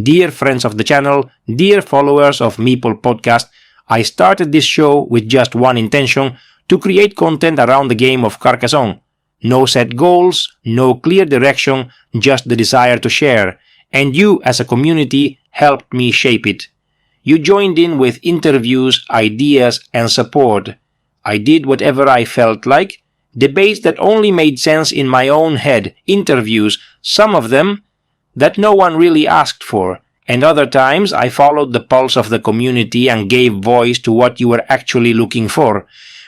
Dear friends of the channel, dear followers of Meeple Podcast, I started this show with just one intention: to create content around the game of Carcassonne. No set goals, no clear direction, just the desire to share. And you as a community helped me shape it. You joined in with interviews, ideas, and support. I did whatever I felt like. Debates that only made sense in my own head. Interviews, some of them that no one really asked for. And other times I followed the pulse of the community and gave voice to what you were actually looking for.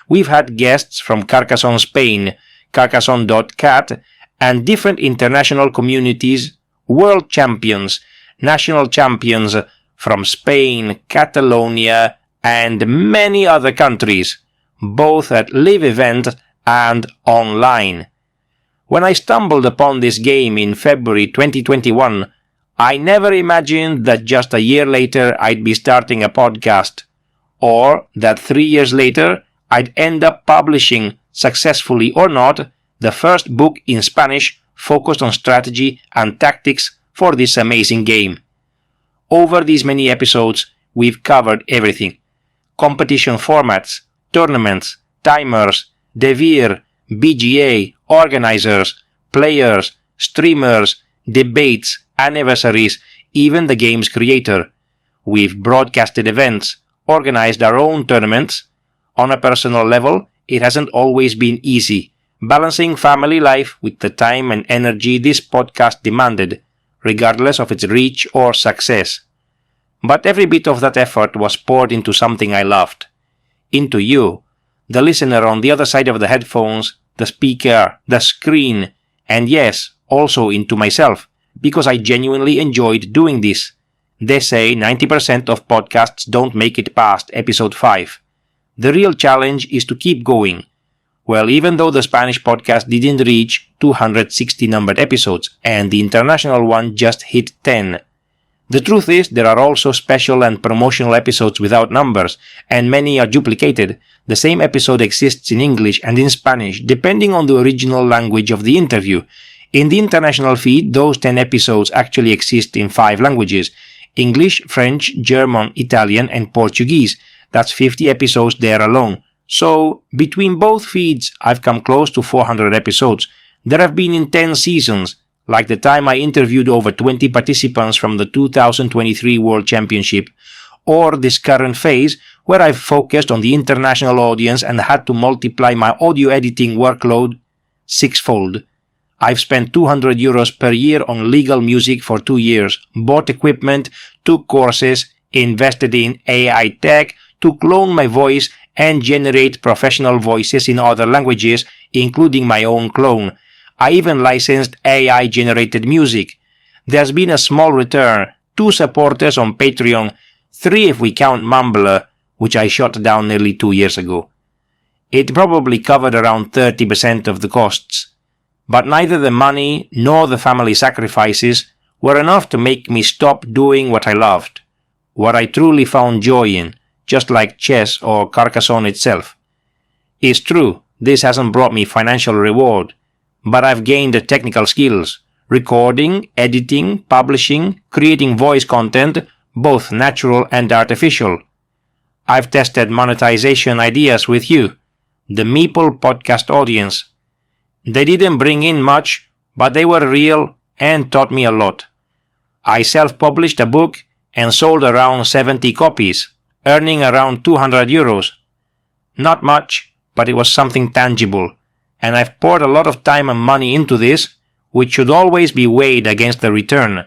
We've had guests from Carcassonne, Spain, Carcassonne.cat, and different international communities, world champions, national champions from Spain, Catalonia, and many other countries, both at live event and online. When I stumbled upon this game in February 2021, I never imagined that just a year later I'd be starting a podcast, or that 3 years later I'd end up publishing, successfully or not, the first book in Spanish focused on strategy and tactics for this amazing game. Over these many episodes, we've covered everything: competition formats, tournaments, timers, Devir, BGA, organizers, players, streamers, debates, anniversaries, even the game's creator. We've broadcasted events, organized our own tournaments. On a personal level, it hasn't always been easy, balancing family life with the time and energy this podcast demanded, regardless of its reach or success. But every bit of that effort was poured into something I loved. Into you, the listener on the other side of the headphones, the speaker, the screen, and yes, also into myself, because I genuinely enjoyed doing this. They say 90% of podcasts don't make it past episode 5. The real challenge is to keep going. Well, even though the Spanish podcast didn't reach 260 numbered episodes, and the international one just hit 10. The truth is, there are also special and promotional episodes without numbers, and many are duplicated. The same episode exists in English and in Spanish, depending on the original language of the interview. In the international feed, those 10 episodes actually exist in 5 languages: English, French, German, Italian, and Portuguese. That's 50 episodes there alone. So, between both feeds, I've come close to 400 episodes. There have been intense seasons, like the time I interviewed over 20 participants from the 2023 World Championship, or this current phase where I've focused on the international audience and had to multiply my audio editing workload 6-fold. I've spent €200 per year on legal music for 2 years, bought equipment, took courses, invested in AI tech to clone my voice and generate professional voices in other languages, including my own clone. I even licensed AI-generated music. There's been a small return, 2 supporters on Patreon, 3 if we count Mumbler, which I shut down nearly 2 years ago. It probably covered around 30% of the costs. But neither the money nor the family sacrifices were enough to make me stop doing what I loved, what I truly found joy in, just like chess or Carcassonne itself. It's true, this hasn't brought me financial reward, but I've gained the technical skills: recording, editing, publishing, creating voice content, both natural and artificial. I've tested monetization ideas with you, the Meeple Podcast audience. They didn't bring in much, but they were real and taught me a lot. I self-published a book and sold around 70 copies, earning around €200. Not much, but it was something tangible, and I've poured a lot of time and money into this, which should always be weighed against the return.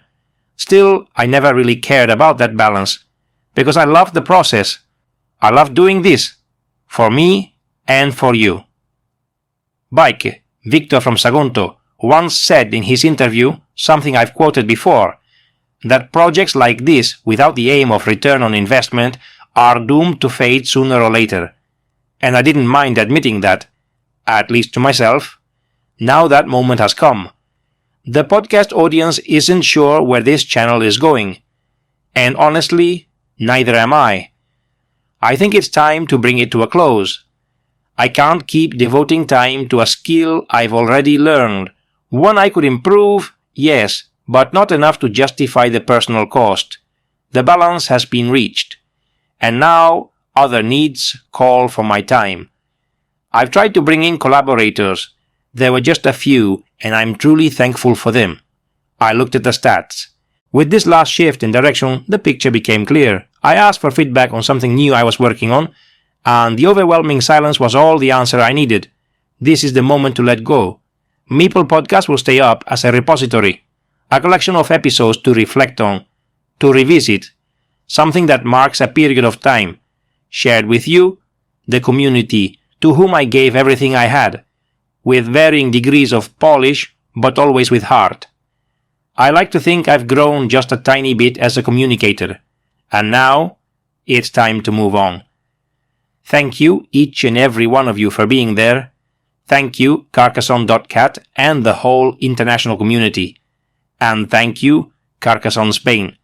Still, I never really cared about that balance, because I loved the process. I love doing this, for me and for you. Bike, Victor from Sagunto, once said in his interview, something I've quoted before, that projects like this, without the aim of return on investment, are doomed to fade sooner or later. And I didn't mind admitting that, at least to myself. Now that moment has come. The podcast audience isn't sure where this channel is going. And honestly, neither am I. I think it's time to bring it to a close. I can't keep devoting time to a skill I've already learned. One I could improve, yes, but not enough to justify the personal cost. The balance has been reached, and now other needs call for my time. I've tried to bring in collaborators. There were just a few, and I'm truly thankful for them. I looked at the stats. With this last shift in direction, the picture became clear. I asked for feedback on something new I was working on, and the overwhelming silence was all the answer I needed. This is the moment to let go. Meeple Podcast will stay up as a repository, a collection of episodes to reflect on, to revisit, something that marks a period of time, shared with you, the community, to whom I gave everything I had, with varying degrees of polish, but always with heart. I like to think I've grown just a tiny bit as a communicator, and now it's time to move on. Thank you, each and every one of you, for being there. Thank you, Carcassonne.cat and the whole international community. And thank you, Carcassonne Spain.